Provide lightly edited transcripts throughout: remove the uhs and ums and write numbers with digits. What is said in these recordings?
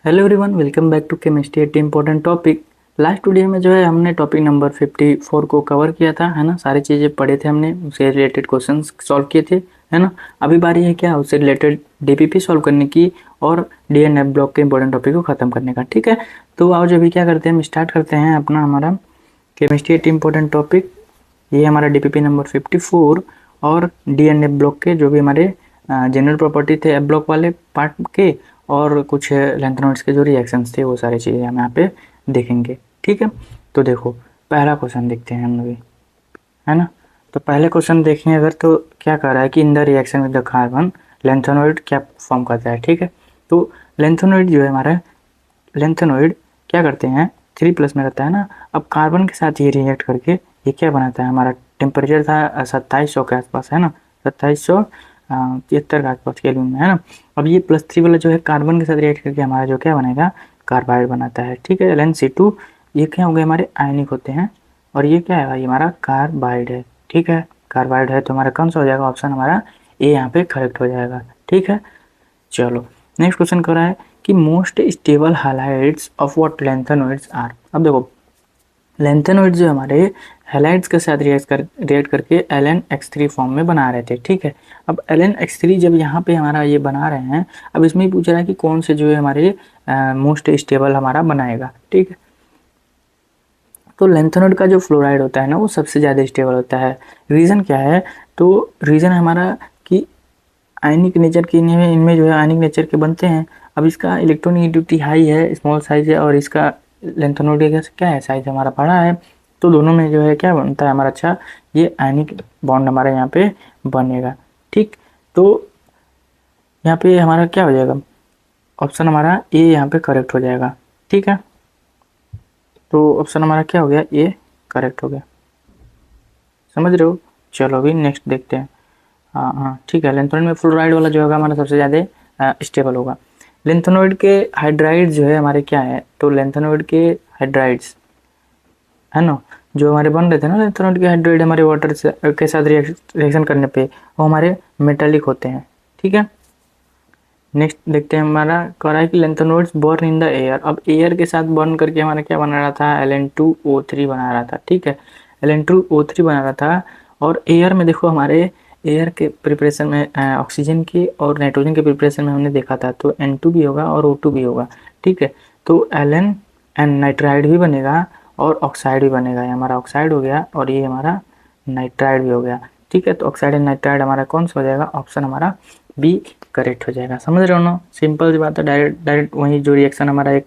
Hello everyone, welcome back to chemistry. At important topic. Last video में जो है हमने टॉपिक नंबर 54 को कवर किया था, है ना। सारी चीज़ें पढ़े थे हमने, उससे रिलेटेड क्वेश्चंस सॉल्व किए थे, है ना। अभी बारी है क्या, उससे रिलेटेड डीपीपी सॉल्व करने की और डीएनएफ ब्लॉक के इंपॉर्टेंट टॉपिक को खत्म करने का। ठीक है, तो आज अभी क्या करते हैं, हम स्टार्ट करते हैं अपना हमारा केमिस्ट्री एट इम्पोर्टेंट टॉपिक। ये हमारा डीपीपी नंबर 54 और डीएनएफ ब्लॉक के जो भी हमारे जनरल प्रॉपर्टी थे एफ ब्लॉक वाले पार्ट के, और कुछ लेंथेनॉइड्स के जो रिएक्शंस थे, वो सारी चीज़ें हम यहाँ पे देखेंगे। ठीक है, तो देखो पहला क्वेश्चन देखते हैं हम लोग, है ना। तो पहले क्वेश्चन देखें अगर, तो क्या कह रहा है कि in the reaction with the carbon lanthanoid क्या फॉर्म करता है। ठीक है, तो लेंथेनॉइड जो है हमारा, लेंथेनॉइड क्या करते हैं, 3+ में रहता है ना। अब कार्बन के साथ ये रिएक्ट करके ये क्या बनाता है, हमारा टेम्परेचर था 2700 के आसपास, है ना, 2773 के आसपास केल्विन में, है ना। अब ये +3 वाला जो है कार्बन के साथ रिएक्ट करके हमारा जो क्या बनेगा, कार्बाइड बनाता है। ठीक है, LnC2 ये क्या हो गए, हमारे आयनिक होते हैं, और ये क्या है, ये हमारा कार्बाइड है। ठीक है, कार्बाइड है तो हमारा कौन सा हो जाएगा, ऑप्शन हमारा ए यहाँ पे करेक्ट हो जाएगा। ठीक है, चलो नेक्स्ट क्वेश्चन कर रहा है कि most stable halides of what lanthanoids are. अब देखो लेंथेनॉइड जो हमारे हैलाइड्स के साथ रिएक्ट करके LnX3 फॉर्म में बना रहे थे। ठीक है, अब LnX3 जब यहाँ पे हमारा ये बना रहे हैं, अब इसमें ही पूछ रहा है कि कौन से जो है हमारे मोस्ट स्टेबल हमारा बनाएगा। ठीक है, तो लेंथेनॉइड का जो फ्लोराइड होता है ना, वो सबसे ज़्यादा स्टेबल होता है। रीज़न क्या है, तो रीज़न हमारा कि आयनिक नेचर के इनमें जो है आयनिक नेचर के बनते हैं। अब इसका इलेक्ट्रोनेगेटिविटी हाई है, स्मॉल साइज है, और इसका लेंथेनॉइड का क्या है, साइज हमारा बड़ा है। तो दोनों में जो है क्या बनता है हमारा, अच्छा ये आयनिक बॉन्ड हमारे यहाँ पे बनेगा। ठीक, तो यहाँ पे हमारा क्या हो जाएगा, ऑप्शन हमारा ए यहाँ पे करेक्ट हो जाएगा। ठीक है, तो ऑप्शन हमारा क्या हो गया, ए करेक्ट हो गया। समझ रहे हो। चलो अभी नेक्स्ट देखते हैं। हाँ हाँ ठीक है, लेंथेनॉइड में फ्लोराइड वाला जो होगा हमारा सबसे ज़्यादा स्टेबल होगा। लेंथेनॉइड के हाइड्राइड्स जो है हमारे क्या है, तो लेंथेनॉइड के हाइड्राइड्स, है ना, जो हमारे बन रहे थे ना लेंथेनॉइड के हाइड्राइड हमारे वाटर के साथ रिएक्शन करने पे वो हमारे मेटालिक होते हैं। ठीक है, नेक्स्ट देखते हैं, हमारा कह रहा है कि lanthanoids burn in the air. अब एयर के साथ बर्न करके हमारा क्या बना रहा था, Ln2O3 बना रहा था। ठीक है, Ln2O3 बना रहा था, और एयर में देखो हमारे एयर के प्रिपरेशन में ऑक्सीजन के और नाइट्रोजन के प्रिपरेशन में हमने देखा था, तो N2 भी होगा और O2 भी होगा। ठीक है, तो Ln नाइट्राइड भी बनेगा और ऑक्साइड भी बनेगा। ये हमारा ऑक्साइड हो गया और ये हमारा नाइट्राइड भी हो गया। ठीक है, तो ऑक्साइड एंड नाइट्राइड हमारा कौन सा हो जाएगा, ऑप्शन हमारा बी करेक्ट हो जाएगा। समझ रहे हो ना, सिंपल सी बात है। डायरेक्ट डायरेक्ट वही जो रिएक्शन हमारा एक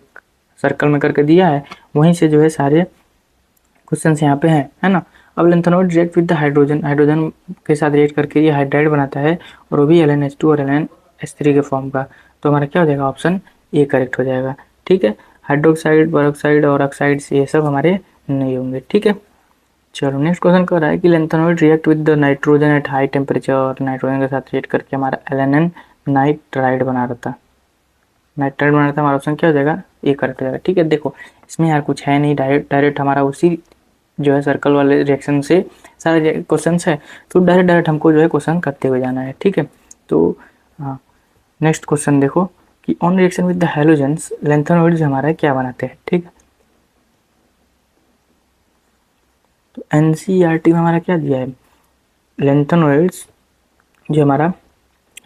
सर्कल में करके दिया है, वहीं से जो है सारे क्वेश्चन यहाँ पे हैं, है ना। अब lanthanoid react with the hydrogen, hydrogen के साथ रिएक्ट करके ये हाइड्राइड बनाता है, और वो भी LnH2 और LnH3 के फॉर्म का। तो हमारा क्या हो जाएगा, ऑप्शन ए करेक्ट हो जाएगा। ठीक है, हाइड्रोक्साइड, पेरोक्साइड और ऑक्साइड्स ये सब हमारे नहीं होंगे। ठीक है, चलो नेक्स्ट क्वेश्चन कर रहा है कि lanthanoid react with the nitrogen at high temperature, और नाइट्रोजन के साथ रिएक्ट करके हमारा LnN नाइट्राइड बना रहा था, नाइट्राइड बना रहा था। हमारा ऑप्शन क्या हो जाएगा, ए करेक्ट हो जाएगा। ठीक है, देखो इसमें यार कुछ है नहीं, डायरेक्ट डायरेक्ट हमारा उसी जो है सर्कल वाले रिएक्शन से सारे क्वेश्चन है, तो डायरेक्ट डायरेक्ट हमको जो है क्वेश्चन करते हुए जाना है। ठीक है, तो हाँ नेक्स्ट क्वेश्चन देखो कि on reaction with the halogens lanthanoids हमारा क्या बनाते हैं। ठीक है, तो NCERT में हमारा क्या दिया है, लेंथेनॉइड्स जो हमारा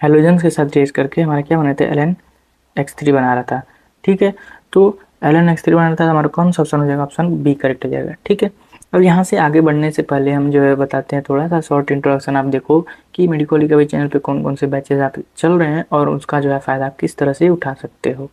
हैलोजेंस के साथ रिएक्ट करके हमारा क्या बनाते हैं, LnX3 बना रहा था। ठीक है, तो LnX3 बना रहा था, हमारा कौन सा ऑप्शन हो जाएगा, ऑप्शन बी करेक्ट हो जाएगा। ठीक है, अब यहाँ से आगे बढ़ने से पहले हम जो है बताते हैं थोड़ा सा शॉर्ट इंट्रोडक्शन। आप देखो कि मेडिकोली का भी चैनल पे कौन कौन से बैचेज आप चल रहे हैं, और उसका जो है फ़ायदा आप किस तरह से उठा सकते हो।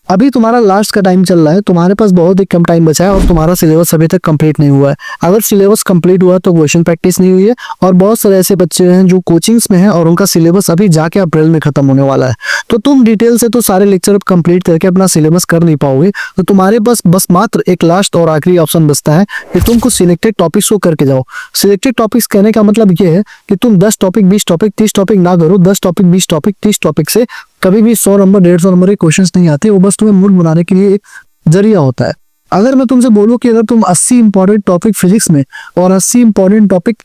अभी तुम्हारा लास्ट का टाइम चल रहा है, तुम्हारे पास बहुत ही कम टाइम बचा है और तुम्हारा सिलेबस अभी तक कंप्लीट नहीं हुआ है। अगर सिलेबस कंप्लीट हुआ तो क्वेश्चन प्रैक्टिस नहीं हुई है, और बहुत सारे ऐसे बच्चे हैं जो कोचिंग्स में हैं और उनका सिलेबस अभी जाके अप्रैल में खत्म होने वाला है। तो तुम डिटेल से तो सारे लेक्चर कंप्लीट करके अपना सिलेबस कर नहीं पाओगे। तो तुम्हारे पास बस मात्र एक लास्ट और आखिरी ऑप्शन बचता है कि तुम कुछ सिलेक्टेड टॉपिक्स को करके जाओ। सिलेक्टेड टॉपिक्स कहने का मतलब ये है कि तुम 10 टॉपिक 20 टॉपिक 30 टॉपिक ना करो, 10 टॉपिक 20 टॉपिक 30 टॉपिक से कभी भी 100 नंबर 150 नंबर के क्वेश्चंस नहीं आते। वो बस तुम्हें मूड बनाने के लिए एक जरिया होता है। अगर मैं तुमसे बोलूं कि अगर तुम 80 इंपॉर्टेंट टॉपिक फिजिक्स में और 80 इंपॉर्टेंट टॉपिक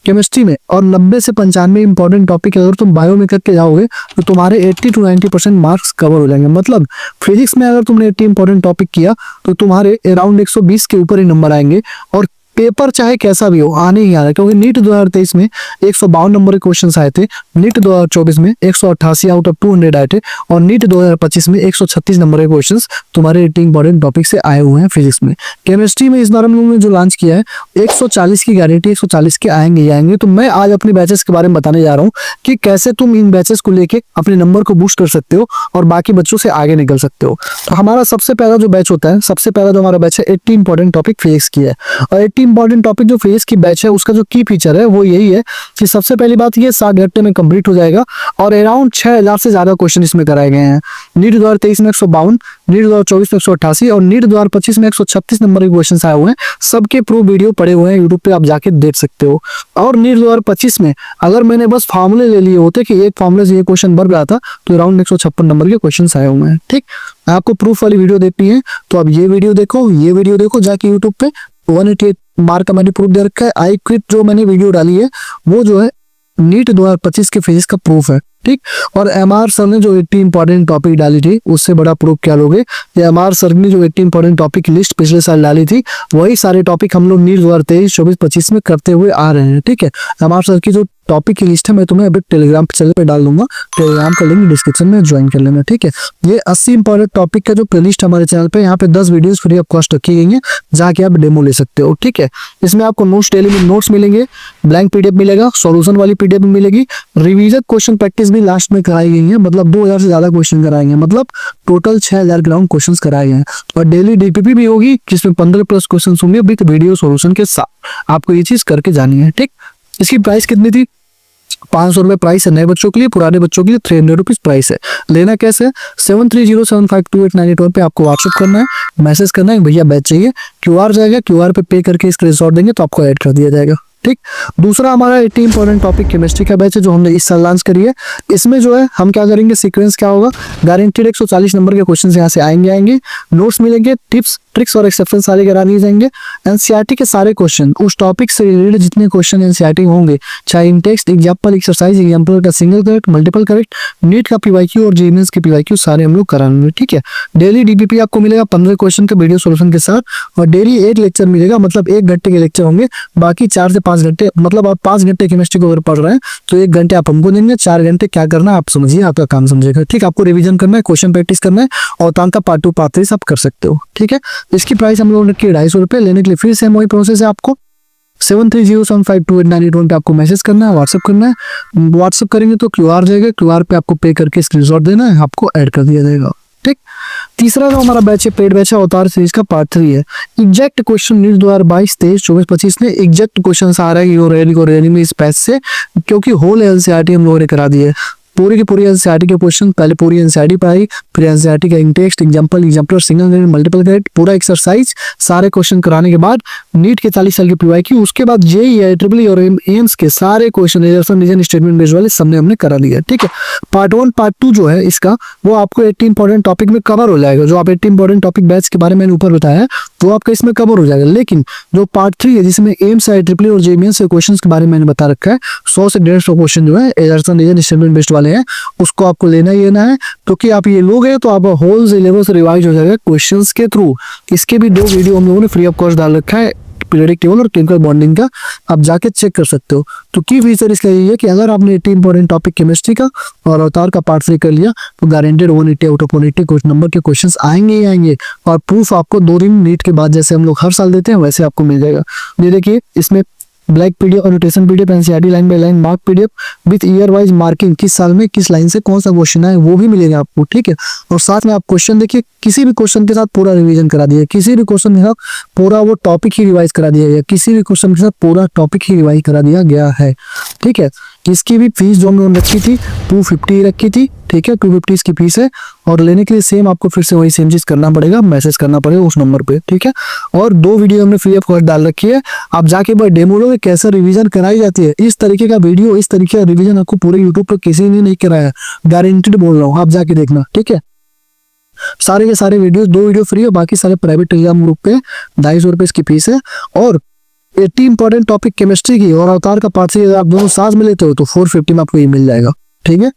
केमिस्ट्री में और 90 से 95 इंपॉर्टेंट टॉपिक अगर तुम बायो में करके जाओगे तो तुम्हारे 80 to 90% मार्क्स कवर हो जाएंगे। मतलब फिजिक्स में अगर तुमने 80 इंपॉर्टेंट टॉपिक किया तो तुम्हारे अराउंड 120 के ऊपर ही नंबर आएंगे, और पेपर चाहे कैसा भी हो आने ही आ रहा है, क्योंकि नीट 2023 में 152 नंबर के क्वेश्चंस आए थे, नीट 2024 में 188 आउट ऑफ 200 आए थे, और नीट 2025 में 136 नंबर के क्वेश्चंस तुम्हारे 80 इंपॉर्टेंट टॉपिक से आए हुए हैं फिजिक्स में। केमिस्ट्री में इस बार हम लोगों ने जो लॉन्च किया है 140 की गारंटी, 140 के आएंगे ही आएंगे। तो मैं आज अपने बैचेस के बारे में बताने जा रहा हूँ कि कैसे तुम इन बैचेस को लेके अपने नंबर को बूस्ट कर सकते हो और बाकी बच्चों से आगे निकल सकते हो। तो हमारा सबसे पहला जो बैच होता है, सबसे पहला जो हमारा बैच है 80 इंपॉर्टेंट टॉपिक फिजिक्स की है, और 80 इंपॉर्टेंट टॉपिक जो फिजिक्स की बैच है उसका जो की फीचर है वो यही है कि सबसे पहली बात ये 7 घंटे में कंप्लीट हो जाएगा, और अराउंड 6000 से ज्यादा क्वेश्चन इसमें कराए गए हैं। नीट 2023 में 152, नीट 2024 में 188 और नीट 2025 में 136 नंबर के क्वेश्चन आए हुए हैं। सबके प्रूफ वीडियो पड़े हुए हैं यूट्यूब पे, आप जाके देख सकते हो। और नीट 2025 में अगर मैंने बस फॉर्मूले ले लिए होते कि एक फॉर्मूले से ये क्वेश्चन बन रहा था तो अराउंड 156 नंबर के क्वेश्चन आए हुए हैं। ठीक, आपको प्रूफ वाली वीडियो देखनी है तो आप ये वीडियो देखो जाके यूट्यूब पे। 188 मार्क का मैंने प्रूफ दे रखा है। आई क्विट जो मैंने वीडियो डाली है वो जो है नीट 2025 के फिजिक्स का प्रूफ है। ठीक, और एमआर सर ने जो 80 इंपॉर्टेंट टॉपिक डाली थी उससे बड़ा प्रूफ क्या लोगे। एमआर सर ने जो 80 इंपॉर्टेंट टॉपिक की लिस्ट पिछले साल डाली थी वही सारे टॉपिक हम लोग नीट 2023, 24, 25 में करते हुए आ रहे हैं। ठीक है, एमआर सर की जो टॉपिक की लिस्ट है मैं तुम्हें अभी टेलीग्राम चैनल पे डाल दूंगा, टेलीग्राम का लिंक डिस्क्रिप्शन में ज्वाइन कर लेना। ठीक है, ये 80 इंपॉर्टेंट टॉपिक का जो प्लेलिस्ट हमारे चैनल पे, यहाँ पे 10 वीडियोस फ्री ऑफ कॉस्ट रखी गई हैं, जाके आप डेमो ले सकते हो। ठीक है, इसमें आपको नोट्स, डेली में नोट्स मिलेंगे, ब्लैंक पीडीएफ मिलेगा, सॉल्यूशन वाली पीडीएफ मिलेगी, रिवीजन क्वेश्चन प्रैक्टिस भी लास्ट में कराई गई है। मतलब 2000 से ज्यादा क्वेश्चन कराएंगे, मतलब टोटल 6000 ग्राउंड क्वेश्चन कराए हैं। और डेली डीपीपी भी होगी जिसमें 15+ क्वेश्चन होंगे विद वीडियो सॉल्यूशन के साथ। आपको ये चीज करके जानी है। ठीक, इसकी प्राइस कितनी थी? 500 रुपए प्राइस है नए बच्चों के लिए, पुराने बच्चों के लिए 300 रुपीज प्राइस है। लेना कैसे है? 7307528981 पे आपको व्हाट्सअप करना है, मैसेज करना है भैया बैच चाहिए, क्यूआर जाएगा, क्यूआर पे करके स्क्रीनशॉट देंगे तो आपको ऐड कर दिया जाएगा। ठीक, दूसरा हमारा 80 इंपॉर्टेंट टॉपिक केमिस्ट्री का बैच है जो हमने इस साल लॉन्च करी है। इसमें जो है हम क्या करेंगे, सीक्वेंस क्या होगा, गारंटीड 140 नंबर के क्वेश्चन यहाँ से आएंगे, नोट्स मिलेंगे, टिप्स ट्रिक्स और एक्सेप्शन सारे करा दिए जाएंगे। एनसीईआरटी के सारे क्वेश्चन, उस टॉपिक से रिलेटेड जितने क्वेश्चन एनसीईआरटी होंगे, चाहे in text, example, exercise, example का single correct, multiple correct, NEET का पीवाईक्यू और जेईई के पीवाईक्यू सारे हम लोग कराएंगे। ठीक है, डेली डीपीपी आपको मिलेगा 15 क्वेश्चन के वीडियो सोल्यूशन के साथ, और डेली 1 लेक्चर मिलेगा, मतलब 1 घंटे के लेक्चर होंगे, बाकी 4 से 5 घंटे, मतलब आप 5 घंटे केमिस्ट्री को अगर पढ़ रहे हैं तो 1 घंटे आप हमको देंगे, 4 घंटे क्या करना है आप समझिए, आपका काम समझेगा। ठीक, आपको रिवीजन करना है, क्वेश्चन प्रैक्टिस करना है, और तांका पार्ट 2 पार्ट 3 आप कर सकते हो। ठीक है, इसकी प्राइस हम लोग ने की 250 रुपए। लेने के लिए फिर से वही प्रोसेस है, आपको 7307528981 पे आपको मैसेज करना है, व्हाट्सअप करना है। व्हाट्सअप करेंगे तो क्यूआर जाएगा, क्यूआर पे आपको पे करके स्क्रीनशॉट देना है, आपको ऐड कर दिया जाएगा। ठीक, तीसरा जो हमारा बैच है पेड बैच है अवतार सीरीज का पार्ट 3 है। एग्जैक्ट क्वेश्चन नीट 2022, 23, 24, 25 में एग्जैक्ट क्वेश्चन आ रहा है में इस बैच से, क्योंकि होल एनसीईआरटी हम लोगों ने करा दी है। पूरी की पूरी एनसीईआरटी के क्वेश्चन, पहले पूरी एनसीईआरटी पढ़ाई, फिर एनसीईआरटी का in text, example, exemplar, single grade, multiple grade, पूरा एक्सरसाइज, सारे क्वेश्चन कराने के बाद नीट के 40 साल की पीवाईक्यू, उसके बाद जेईई, ट्रिपल और एम्स के सारे क्वेश्चन रीजन स्टेटमेंट बेस्ड वाले सबने हमने करा लिया। ठीक है, पार्ट 1 पार्ट 2 जो है इसका वो आपको 80 इंपॉर्टेंट टॉपिक में कवर हो जाएगा। जो आप 80 इंपॉर्टेंट टॉपिक बैच के बारे में ऊपर बताया है वो आपका इसमें कवर हो जाएगा। लेकिन जो पार्ट 3 है जिसमें एम्स, ट्रिपल और जेईई के क्वेश्चन के बारे में मैंने बता रखा है, 100 से 150 क्वेश्चन जो है रीजन स्टेटमेंट बेस्ड वाले हैं, उसको आपको लेना ही लेना है। क्योंकि आप ये लोगे तो आप होल सिलेबस रिवाइज हो जाएगा क्वेश्चंस के थ्रू। इसके भी 2 वीडियो हम लोगों ने फ्री ऑफ कॉस्ट डाल रखा है, पीरियोडिक टेबल और केमिकल बॉन्डिंग का, आप जाके चेक कर सकते हो। तो की फीचर इसका यही है कि अगर आपने 80 इंपॉर्टेंट टॉपिक केमिस्ट्री का और अवतार का पार्ट 3 कर लिया तो गारंटेड 180 आउट ऑफ 180 कुछ नंबर के क्वेश्चंस आएंगे ही आएंगे, और प्रूफ आपको 2 दिन नीट के बाद जैसे हम लोग हर साल देते हैं वैसे आपको मिल जाएगा। ये देखिए, इसमें black PDF, annotation PDF, NCERT line by line mark PDF with year wise marking, किस साल में किस लाइन से कौन सा क्वेश्चन है वो भी मिलेगा आपको। ठीक है, और साथ में आप क्वेश्चन देखिए, किसी भी क्वेश्चन के साथ पूरा रिवीजन करा दिया, किसी भी क्वेश्चन के साथ पूरा वो टॉपिक ही रिवाइज करा दिया गया, किसी भी क्वेश्चन के साथ पूरा टॉपिक ही रिवाइज करा दिया गया है। ठीक है, इसकी भी फीस जो हमने रखी थी 250 रखी थी। ठीक है, 250 इसकी फीस है, और लेने के लिए सेम आपको फिर से वही सेम चीज करना पड़ेगा, मैसेज करना पड़ेगा उस नंबर पे। ठीक है, और 2 वीडियो हमने फ्री ऑफ कॉस्ट डाल रखी है, आप जाके बस डेमो लो कैसे रिवीजन कराई जाती है। इस तरीके का वीडियो, इस तरीके का रिवीजन आपको पूरे यूट्यूब पर किसी ने नहीं कराया, गारंटीड बोल रहा हूँ, आप जाके देखना। ठीक है, सारे के सारे वीडियो, 2 वीडियो फ्री है, बाकी सारे प्राइवेट टेलीग्राम ग्रुप पे 250 रुपए इसकी फीस है। और 80 इंपॉर्टेंट टॉपिक केमिस्ट्री की और अवतार का पार्ट 3 अगर आप दोनों साथ में लेते हो तो 450 में आपको ये मिल जाएगा। ठीक है,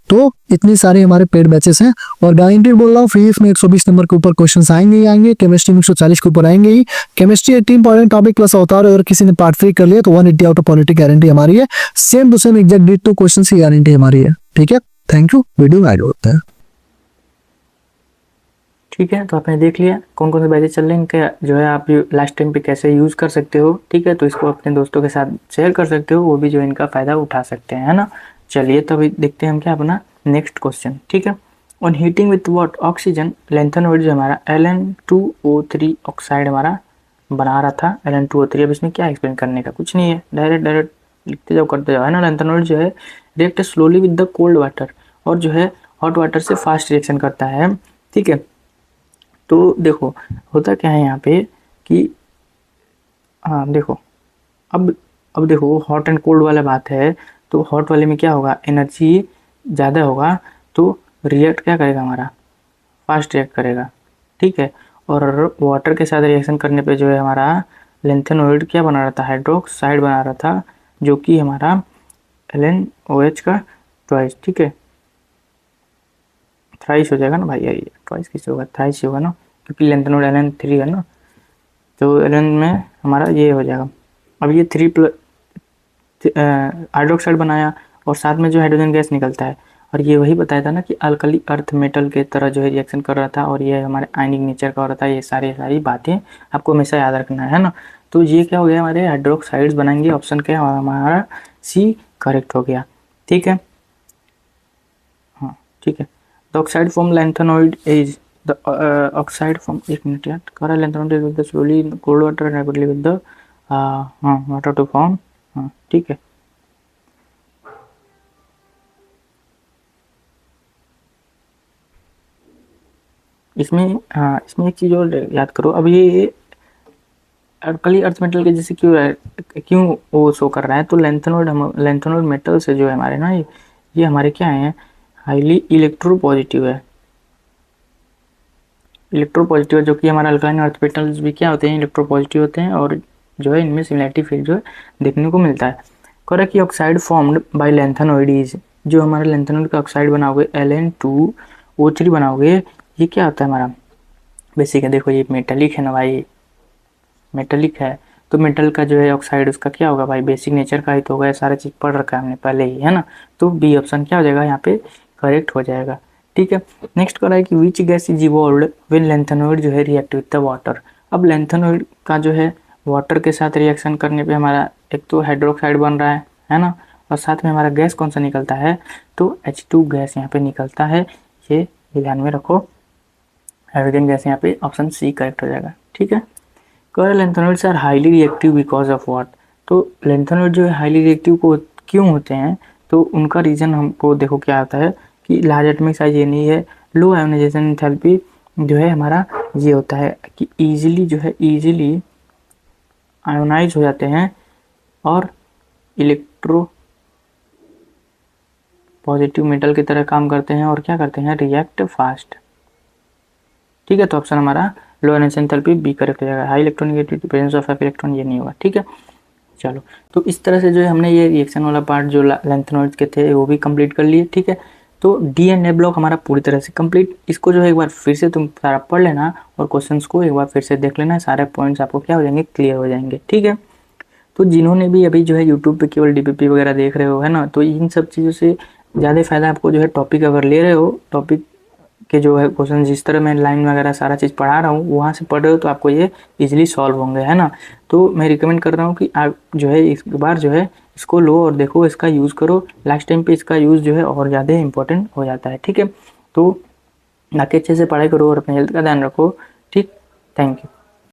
तो इतनी सारी हमारे पेड बैचेस हैं और गारंटी बोल रहा हूँ फ्री में 120 नंबर के ऊपर क्वेश्चंस आएंगे ही आएंगे, केमिस्ट्री में 140 के ऊपर आएंगे ही। केमिस्ट्री 80 इंपॉर्टेंट टॉपिक प्लस अवतार अगर किसी ने पार्ट 3 कर लिया तो 180 आउट ऑफ पॉलिटी गारंटी हमारी है। Same to same exact ditto question की गारंटी हमारी है। ठीक है, थैंक यू, वीडियो में ऐड होता है। ठीक है, तो आपने देख लिया कौन कौन से बैचेस चल रहे हैं, इनके जो है आप लास्ट टाइम पे कैसे यूज़ कर सकते हो। ठीक है, तो इसको अपने दोस्तों के साथ शेयर कर सकते हो, वो भी जो है इनका फ़ायदा उठा सकते हैं, है ना। चलिए तो अभी देखते हैं हम क्या अपना नेक्स्ट क्वेश्चन। ठीक है, on heating with what oxygen lanthanoid जो हमारा Ln2O3 ऑक्साइड हमारा बना रहा था Ln2O3। अब इसमें क्या एक्सप्लेन करने का कुछ नहीं है, डायरेक्ट लिखते जाओ करते जाओ, है ना। लैंथेनोइड जो है react slowly with the cold water, और जो है हॉट वाटर से फास्ट रिएक्शन करता है। ठीक है, तो देखो होता क्या है यहाँ पे कि हाँ देखो, अब देखो हॉट एंड कोल्ड वाला बात है, तो हॉट वाले में क्या होगा, एनर्जी ज़्यादा होगा तो रिएक्ट क्या करेगा हमारा, फास्ट रिएक्ट करेगा। ठीक है, और वाटर के साथ रिएक्शन करने पे जो है हमारा लैंथेनोइड क्या बना रहा था, हाइड्रोक्साइड बना रहा था, जो कि हमारा LnOH का ट्वाइस। ठीक है, थ्राइस हो जाएगा ना भाई, ये ट्वाइस किससे होगा, थ्राइस ही होगा ना, क्योंकि लैंथेनोइड Ln3 है ना, तो Ln में हमारा ये हो जाएगा। अब ये 3 प्लस हाइड्रोक्साइड बनाया और साथ में जो हाइड्रोजन गैस निकलता है, और ये वही बताया था ना कि अल्कली अर्थ मेटल के तरह जो है रिएक्शन कर रहा था, और ये हमारे आयनिक नेचर का हो रहा था। ये सारी बातें आपको हमेशा याद रखना है ना। तो ये क्या हो गया, हमारे हाइड्रोक्साइड्स बनाएंगे, ऑप्शन क्या हमारा सी करेक्ट हो गया। ठीक है, हाँ ठीक है। The oxide from lanthanoid is the oxide from, एक मिनट यार, करा lanthanoid with the slowly cold water rapidly with the हाँ वाटर टू फॉर्म। हाँ ठीक है, इसमें हाँ इसमें एक चीज़ और याद करो। अब ये अल्कली अर्थ मेटल के जैसे क्यों वो शो कर रहा है, तो लैंथेनोइड मेटल से जो है हमारे ना, ये हमारे क्या है, हाईली इलेक्ट्रोपॉजिटिव है। इलेक्ट्रोपॉजिटिव है, जो कि हमारा अल्कलाइन अर्थ मेटल्स भी क्या होते हैं, इलेक्ट्रोपॉजिटिव होते हैं, और जो है इनमें सिमिलैरिटी फील्ड जो है देखने को मिलता है। करेक्ट, कि oxide formed by lanthanoid is, जो हमारा लैंथेनोइड का ऑक्साइड बनाओगे Ln2O3 बनाओगे, ये क्या होता है हमारा बेसिक है। देखो ये मेटेलिक है ना भाई, मेटेलिक है, तो मेटल का जो है ऑक्साइड उसका क्या होगा भाई, बेसिक नेचर का ही तो होगा, सारा चीज़ पढ़ रखा है हमने पहले ही, है ना। तो बी ऑप्शन क्या हो जाएगा यहाँ पे, करेक्ट हो जाएगा। ठीक है, नेक्स्ट करा है कि which gas is evolved when lanthanoid जो है रिएक्ट विद द वाटर। अब लैंथेनोइड का जो है वाटर के साथ रिएक्शन करने पे हमारा एक तो हाइड्रोक्साइड बन रहा है ना, और साथ में हमारा गैस कौन सा निकलता है, तो H2 गैस यहाँ पे निकलता है। ये ध्यान में रखो, हाइड्रोजन गैस यहाँ पे ऑप्शन सी करेक्ट हो जाएगा। ठीक है, कह lanthanoids are highly reactive because of what, तो लैंथेनोइड जो है हाईली रिएक्टिव को क्यों होते हैं, तो उनका रीज़न हमको देखो क्या आता है कि लार्ज एटॉमिक साइज ये नहीं है, लो आयोनाइजेशन एंथैल्पी जो है हमारा ये होता है कि ईजिली आयोनाइज हो जाते हैं और इलेक्ट्रो पॉजिटिव मेटल की तरह काम करते हैं, और क्या करते हैं, रिएक्ट फास्ट। ठीक है, तो ऑप्शन हमारा low ionization enthalpy B correct हो जाएगा। High electronegativity presence of electron ये नहीं होगा। ठीक है, चलो तो इस तरह से जो है हमने ये रिएक्शन वाला पार्ट जो लैंथेनोइड्स के थे वो भी कंप्लीट कर लिए। ठीक है, तो डी एंड ए ब्लॉक हमारा पूरी तरह से कंप्लीट। इसको जो है एक बार फिर से तुम सारा पढ़ लेना और क्वेश्चंस को एक बार फिर से देख लेना, सारे पॉइंट्स आपको क्या हो जाएंगे, क्लियर हो जाएंगे। ठीक है, तो जिन्होंने भी अभी जो है यूट्यूब पे केवल DPP वगैरह देख रहे हो, है ना, तो इन सब चीज़ों से ज़्यादा फ़ायदा आपको जो है टॉपिक अगर ले रहे हो, टॉपिक के जो है क्वेश्चन जिस तरह मैं लाइन वगैरह सारा चीज़ पढ़ा रहा हूँ वहाँ से पढ़ रहे हो तो आपको ये इजीली सॉल्व होंगे, है ना। तो मैं रिकमेंड कर रहा हूँ कि आप जो है इस बार जो है इसको लो और देखो, इसका यूज़ करो। लास्ट टाइम पे इसका यूज़ जो है और ज़्यादा इंपॉर्टेंट हो जाता है। ठीक है, तो बाकी अच्छे से पढ़ाई करो और अपने हेल्थ का ध्यान रखो। ठीक, थैंक यू।